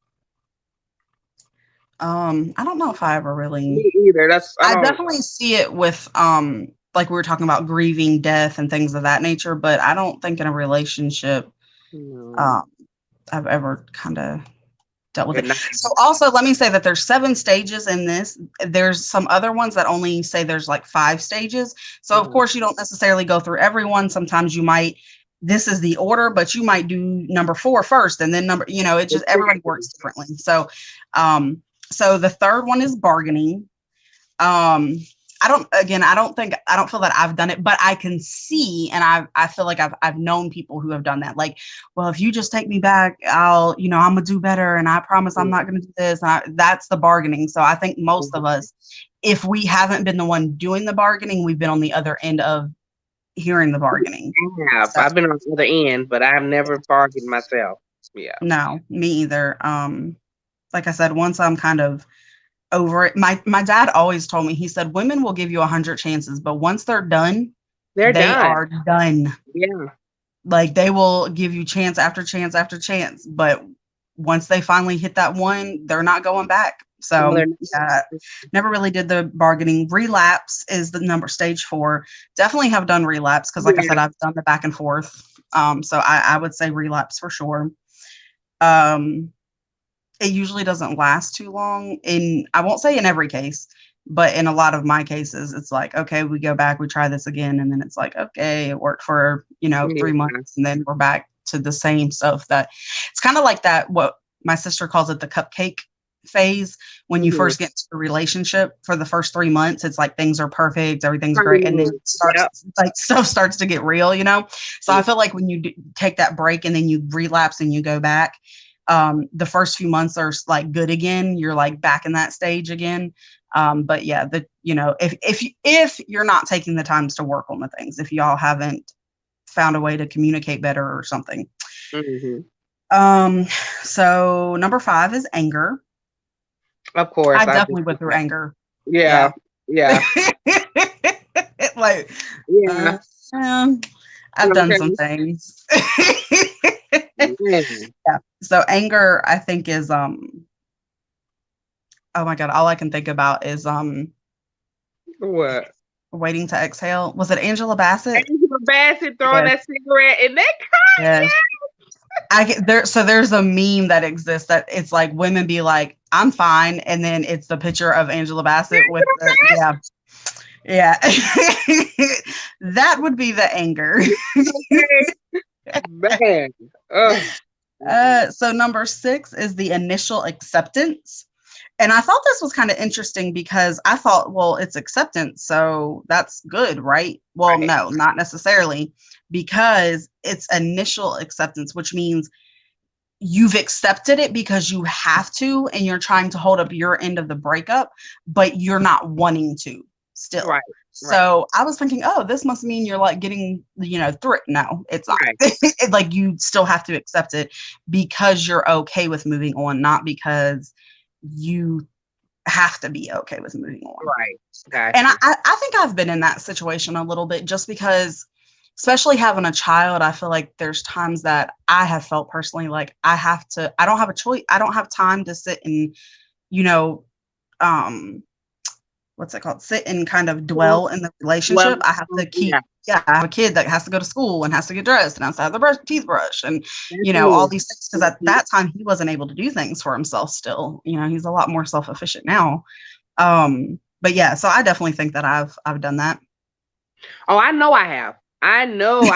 I don't know if I ever really. Me either. I definitely see it with like we were talking about grieving death and things of that nature, but I don't think in a relationship I've ever kind of dealt with it. So also let me say that there's 7 stages in this. There's some other ones that only say there's like 5 stages. So of course you don't necessarily go through everyone. Sometimes you might, this is the order, but you might do number 4 first and then it just, everybody works differently. So so the third one is bargaining. I don't feel that I've done it, but I can see, and I feel like I've known people who have done that. Like, well, if you just take me back, I'm gonna do better, and I promise I'm not gonna do this. That's the bargaining. So I think most of us, if we haven't been the one doing the bargaining, we've been on the other end of hearing the bargaining. Yeah, I've been on the other end, but I've never bargained myself. Yeah. No, me either. Like I said, once I'm kind of over it. My dad always told me, he said, women will give you 100 chances, but once they're done, they are done. Yeah. Like they will give you chance after chance after chance, but once they finally hit that one, they're not going back. So yeah, never really did the bargaining. Relapse is the stage 4. Definitely have done relapse because like I said, I've done the back and forth. So I would say relapse for sure. It usually doesn't last too long. I won't say in every case, but in a lot of my cases, it's like, okay, we go back, we try this again. And then it's like, okay, it worked for, 3 months and then we're back to the same stuff. That it's kind of like that, what my sister calls it, the cupcake phase. When you first get into a relationship, for the first 3 months, it's like things are perfect, everything's great. And then stuff starts to get real, So I feel like when you take that break and then you relapse and you go back, the first few months are like good again. You're like back in that stage again. But yeah, if you're not taking the times to work on the things, if y'all haven't found a way to communicate better or something. So number 5 is anger. Of course. I definitely went through anger. Yeah. Like, I've done some things. Yeah. So anger, I think, is oh my God, all I can think about is what? Waiting to Exhale. Was it Angela Bassett? Angela Bassett throwing that cigarette in that car. So there's a meme that exists that it's like women be like, I'm fine, and then it's the picture of Angela Bassett with yeah. That would be the anger. Man. So number 6 is the initial acceptance. And I thought this was kind of interesting because I thought, well, it's acceptance, so that's good, right? Well, no, not necessarily, because it's initial acceptance, which means you've accepted it because you have to, and you're trying to hold up your end of the breakup, but you're not wanting to still. Right. So I was thinking, oh, this must mean you're like getting, through it. No, it's not. It's like you still have to accept it because you're okay with moving on, not because you have to be okay with moving on. Right. Gotcha. And I think I've been in that situation a little bit just because, especially having a child, I feel like there's times that I have felt personally like I don't have a choice. I don't have time to sit and, what's it called? Sit and kind of dwell in the relationship. I have to keep yeah, I have a kid that has to go to school and has to get dressed and has to have the teeth brush and, all Definitely. these things. Because at that time, he wasn't able to do things for himself still. He's a lot more self-efficient now. But yeah, so I definitely think that I've done that. Oh, I know I have. I know.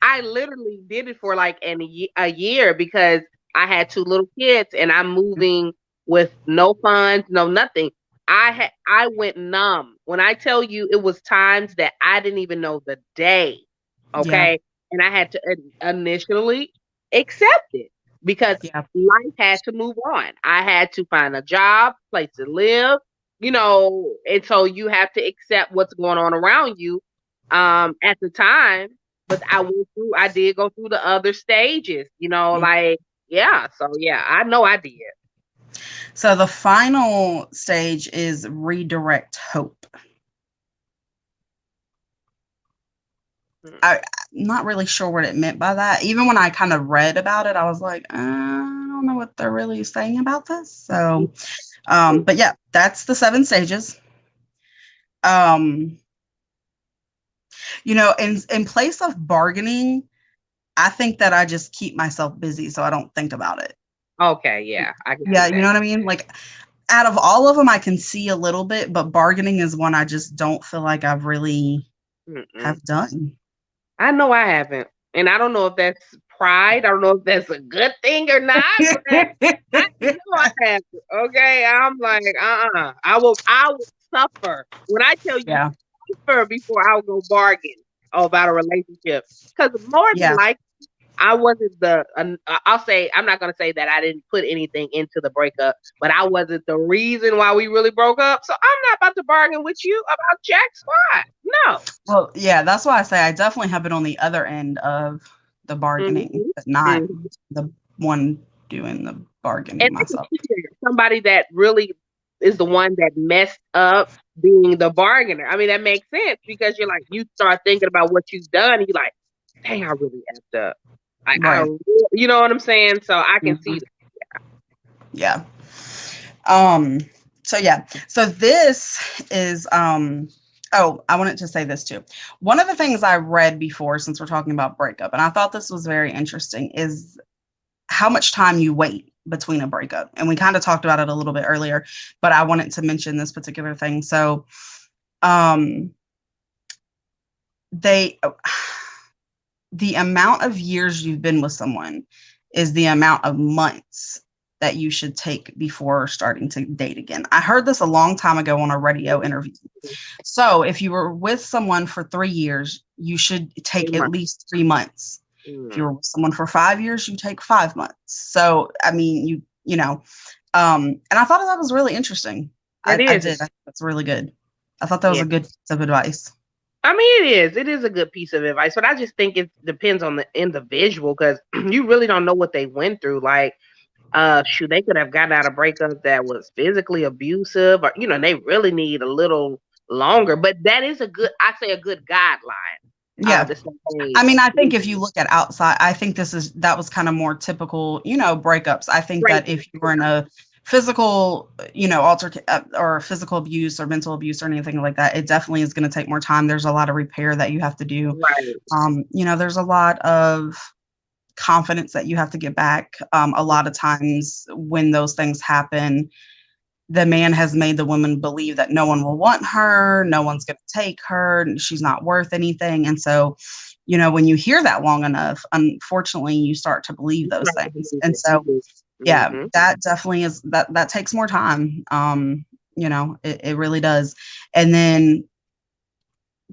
I literally did it for like a year because I had two little kids and I'm moving with no funds, no nothing. I went numb. When I tell you it was times that I didn't even know the day. Yeah. Okay. And I had to initially accept it because Yeah. life had to move on. I had to find a job, place to live, and so you have to accept what's going on around you at the time. But I did go through the other stages, like, yeah. So yeah, I know I did. So the final stage is redirect hope. Hmm. I'm not really sure what it meant by that. Even when I kind of read about it, I was like, I don't know what they're really saying about this. So, but yeah, that's the 7 stages. In place of bargaining, I think that I just keep myself busy so I don't think about it. Okay, yeah, I can Yeah, see you that. know what I mean? Like, out of all of them, I can see a little bit, but bargaining is one I just don't feel like I've really Mm-mm. have done. I know I haven't, and I don't know if that's pride. I don't know if that's a good thing or not, but I know I haven't. Okay, I'm like, I will suffer when I tell you Yeah, suffer before I will go bargain about a relationship because more than yeah. likely I wasn't I'll say, I'm not going to say that I didn't put anything into the breakup, but I wasn't the reason why we really broke up. So I'm not about to bargain with you about Jack Squad. No. Well, yeah, that's why I say I definitely have been on the other end of the bargaining, Hmm. but not Hmm. the one doing the And bargaining I can myself. see that somebody that really is the one that messed up being the bargainer. I mean, that makes sense because you start thinking about what you've done and you're like, dang, I really effed up. Like, Right. you know what I'm saying? So I can Mhm. see Yeah. Um, so yeah. So this is oh, I wanted to say this too. One of the things I read before, since we're talking about breakup, and I thought this was very interesting, is how much time you wait between a breakup. And we kind of talked about it a little bit earlier, but I wanted to mention this particular thing. So um they the amount of years you've been with someone is the amount of months that you should take before starting to date again. I heard this a long time ago on a radio interview. So if you were with someone for 3 years, you should take at that. least 3 months. If you Mm. were with someone for 5 years, you take 5 months. So I mean, and I thought that was really interesting. It I is. did. I think that's really good. I thought that was Yeah. a good piece of advice. I mean, it is. It is a good piece of advice, but I just think it depends on the individual because you really don't know what they went through. Like, shoot, they could have gotten out of breakup that was physically abusive, or they really need a little longer. But that is I say, a good guideline. Yeah. To say, I mean, I think if you look at outside, I think that was kind of more typical, breakups. I think break. that if you were in a physical, or physical abuse or mental abuse or anything like that, it definitely is going to take more time. There's a lot of repair that you have to do. Right. There's a lot of confidence that you have to get back. A lot of times when those things happen, the man has made the woman believe that no one will want her, no one's going to take her, she's not worth anything. And so, when you hear that long enough, unfortunately, you start to believe those things. And so, yeah, Mm-hmm. that definitely that takes more time. It really does. And then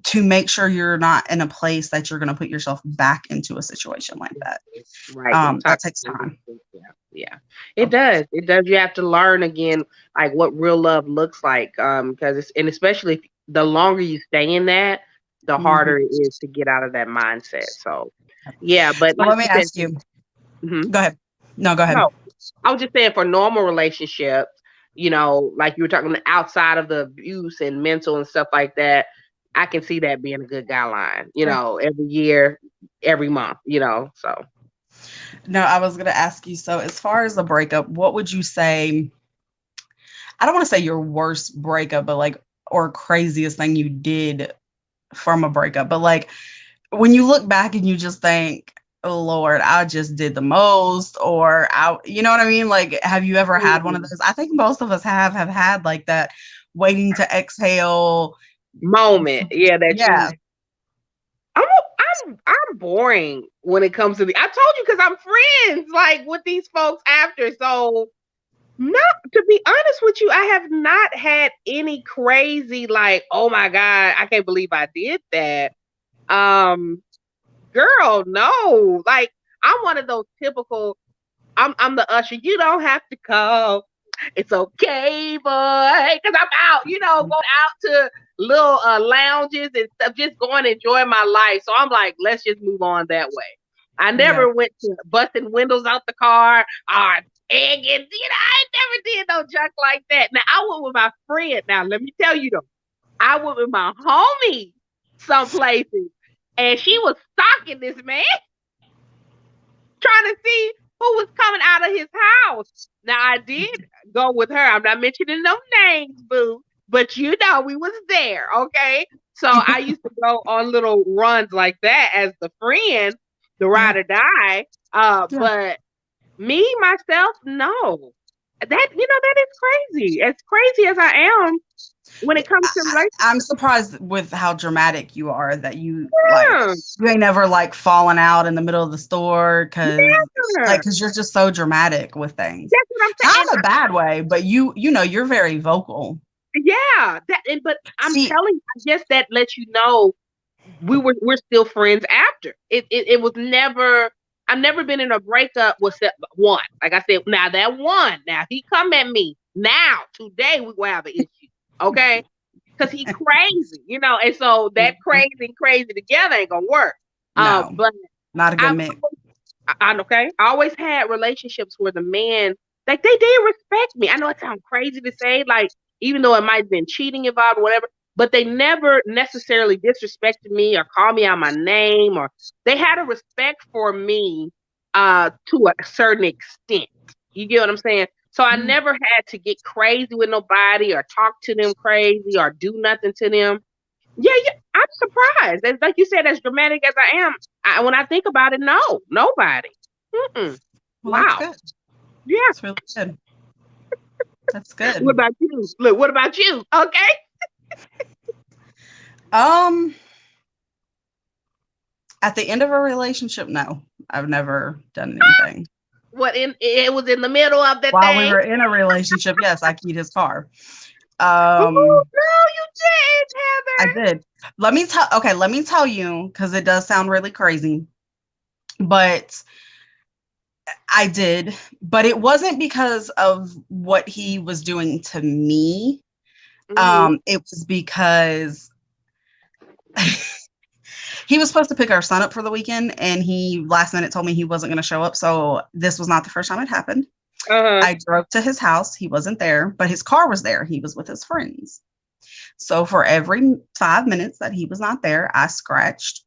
to make sure you're not in a place that you're going to put yourself back into a situation like that. Right. That takes time. Yeah. Yeah. It does. It does. You have to learn again, like what real love looks like. Because and especially if the longer you stay in that, the Mhm. harder it is to get out of that mindset. So, yeah. But So like let me you said, ask you. mhm. Go ahead. No, go ahead. No, I was just saying for normal relationships, like you were talking outside of the abuse and mental and stuff like that, I can see that being a good guideline, every year, every month, so. No, I was going to ask you. So, as far as the breakup, what would you say? I don't want to say your worst breakup, but or craziest thing you did from a breakup. But like when you look back and you just think, oh Lord, I just did the most, or you know what I mean? Like, have you ever had one of those? I think most of us have had like that waiting to exhale moment. Yeah, yeah. I'm boring when it comes to I told you because I'm friends like with these folks after. So not to be honest with you, I have not had any crazy like, oh my God, I can't believe I did that. Girl, no. Like I'm one of those typical I'm the usher. You don't have to call. It's okay, boy. Because I'm out, going out to little lounges and stuff, just going to enjoy my life. So I'm like, let's just move on that way. I never went to busting windows out the car or egging. I never did no junk like that. Now, I went with my friend. Now, let me tell you though, I went with my homie some places, and she was stalking this man, trying to see who was coming out of his house. Now I did go with her. I'm not mentioning no names, boo, but we was there, okay? So I used to go on little runs like that as the friend, the ride or die. But me myself, no. That is crazy. As crazy as I am when it comes to I'm surprised with how dramatic you are that you ain't never like fallen out in the middle of the store because you're just so dramatic with things. That's what I'm saying. Not in a bad way, but you're very vocal. Yeah, but I'm telling you, I guess that lets you know we're still friends after. It was never. I've never been in a breakup with one. Like I said, now that one. Now he come at me. Now today we will have an issue, okay? Because he's crazy, and so that crazy together ain't gonna work. No, but not a good mix. Okay. I always had relationships where the man, like they did respect me. I know it sounds crazy to say, like even though it might have been cheating involved or whatever, but they never necessarily disrespected me or called me out my name, or they had a respect for me to a certain extent. You get what I'm saying? So I never had to get crazy with nobody or talk to them crazy or do nothing to them. Yeah, I'm surprised. As like you said, as dramatic as I am, when I think about it, no, nobody. Well, wow. That's good. Yeah. That's really good. That's good. What about you? Look, what about you? Okay. At the end of a relationship, no. I've never done anything. It was in the middle of that While thing? we were in a relationship, yes, I keyed his car. No, you didn't, Heather. I did. Let me tell you, because it does sound really crazy, but I did. But it wasn't because of what he was doing to me. It was because he was supposed to pick our son up for the weekend, and he last minute told me he wasn't going to show up. So this was not the first time it happened. I drove to his house. He wasn't there, but his car was there. He was with his friends. So for every 5 minutes that he was not there, I scratched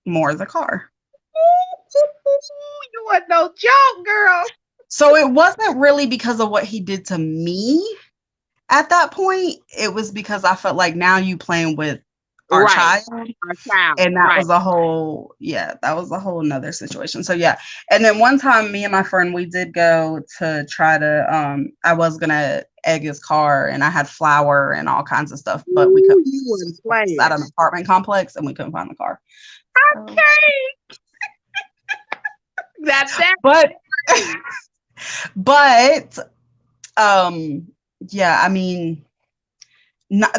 more of the car. You was no joke, girl. So it wasn't really because of what he did to me at that point. It was because I felt like now you playing with our child. And that was a whole, that was a whole nother situation. So yeah. And then one time me and my friend, we did go to try to, I was going to egg his car, and I had flour and all kinds of stuff, but we couldn't at an apartment complex and we couldn't find the car. Okay. That's that. But yeah, I mean,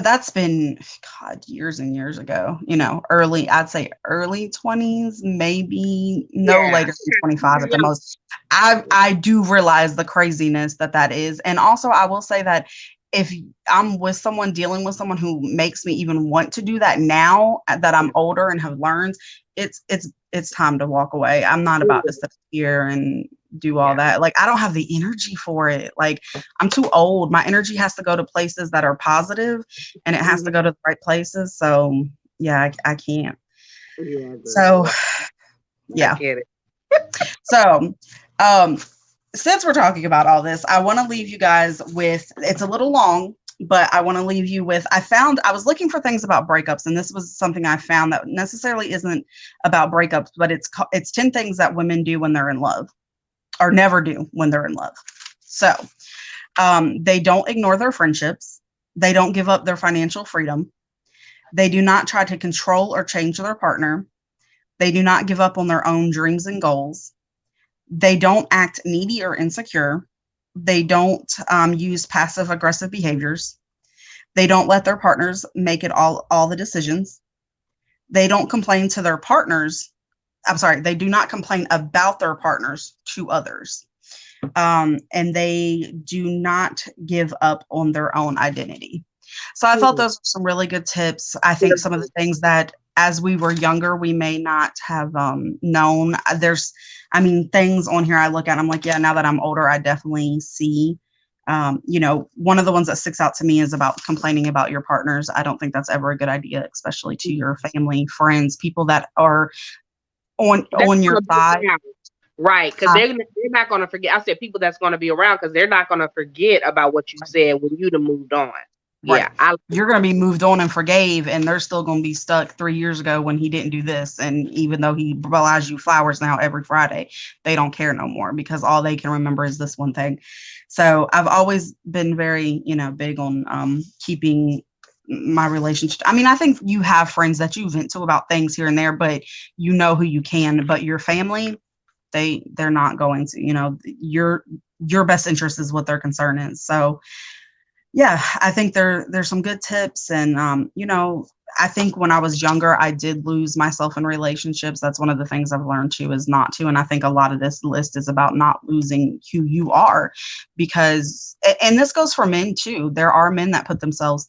that's been years and years ago, I'd say early 20s, maybe later than 25 at the most. I do realize the craziness that is. And also I will say that if I'm with someone, dealing with someone who makes me even want to do that now that I'm older and have learned, it's time to walk away. I'm not about to sit here and do all that. Like, I don't have the energy for it. Like, I'm too old. My energy has to go to places that are positive, and it has to go to the right places. So yeah, I can't. So yeah. I get it. So since we're talking about all this, I want to leave you guys with, it's a little long, But I want to leave you with, I was looking for things about breakups, and this was something I found that necessarily isn't about breakups, but it's 10 things that women do when they're in love, or never do when they're in love. So they don't ignore their friendships. They don't give up their financial freedom. They do not try to control or change their partner. They do not give up on their own dreams and goals. They don't act needy or insecure. They don't use passive aggressive behaviors. They don't let their partners make it all the decisions. They don't complain to their partners. I'm sorry, they do not complain about their partners to others. And they do not give up on their own identity. So I thought those were some really good tips. I think some of the things that as we were younger, we may not have known. Things on here I look at, I'm like, yeah, now that I'm older, I definitely see. One of the ones that sticks out to me is about complaining about your partners. I don't think that's ever a good idea, especially to your family, friends, people that are on your side. Right, because they're not going to forget. I said people that's going to be around because they're not going to forget about what you said when you'd have moved on. Right. Yeah, you're going to be moved on and forgave, and they're still going to be stuck 3 years ago when he didn't do this. And even though he buys you flowers now every Friday, they don't care no more because all they can remember is this one thing. So I've always been very, big on keeping my relationship. I mean, I think you have friends that you vent to about things here and there, but you know who you can. But your family, they're not going to. Your best interest is what their concern is. So yeah, I think there's some good tips. And, I think when I was younger, I did lose myself in relationships. That's one of the things I've learned too, is not to. And I think a lot of this list is about not losing who you are, because, and this goes for men too. There are men that throw themselves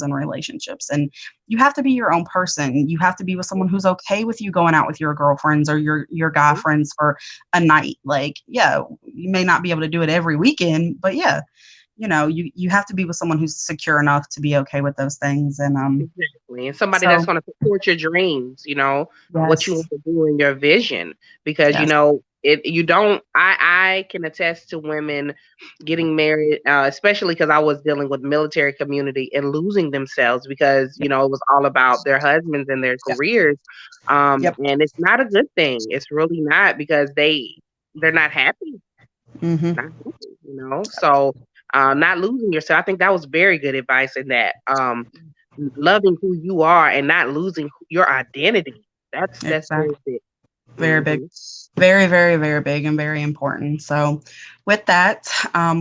in relationships, and you have to be your own person. You have to be with someone who's okay with you going out with your girlfriends or your guy friends for a night. Like, yeah, you may not be able to do it every weekend, but yeah, you have to be with someone who's secure enough to be okay with those things. And exactly. And somebody that's going to support your dreams, yes. what you want to do in your vision, because Yes. I can attest to women getting married, especially because I was dealing with military community and losing themselves because it was all about their husbands and their careers. And it's not a good thing. It's really not, because they're not happy. Mm-hmm. Not happy, so not losing yourself. I think that was very good advice in that. Loving who you are and not losing your identity. That's very big. Very big. Very, very, very big and very important. So with that,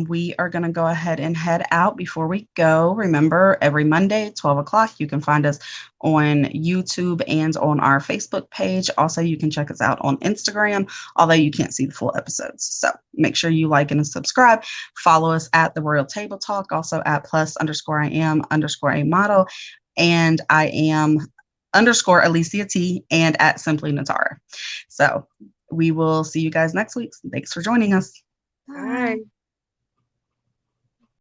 we are going to go ahead and head out. Before we go, remember, every Monday, 12 o'clock, you can find us on YouTube and on our Facebook page. Also, you can check us out on Instagram, although you can't see the full episodes. So make sure you like and subscribe. Follow us at The Royal Table Talk, also at +_I am_a model. And I am _Alicia T, and at Simply Natara. So we will see you guys next week. Thanks for joining us. Bye.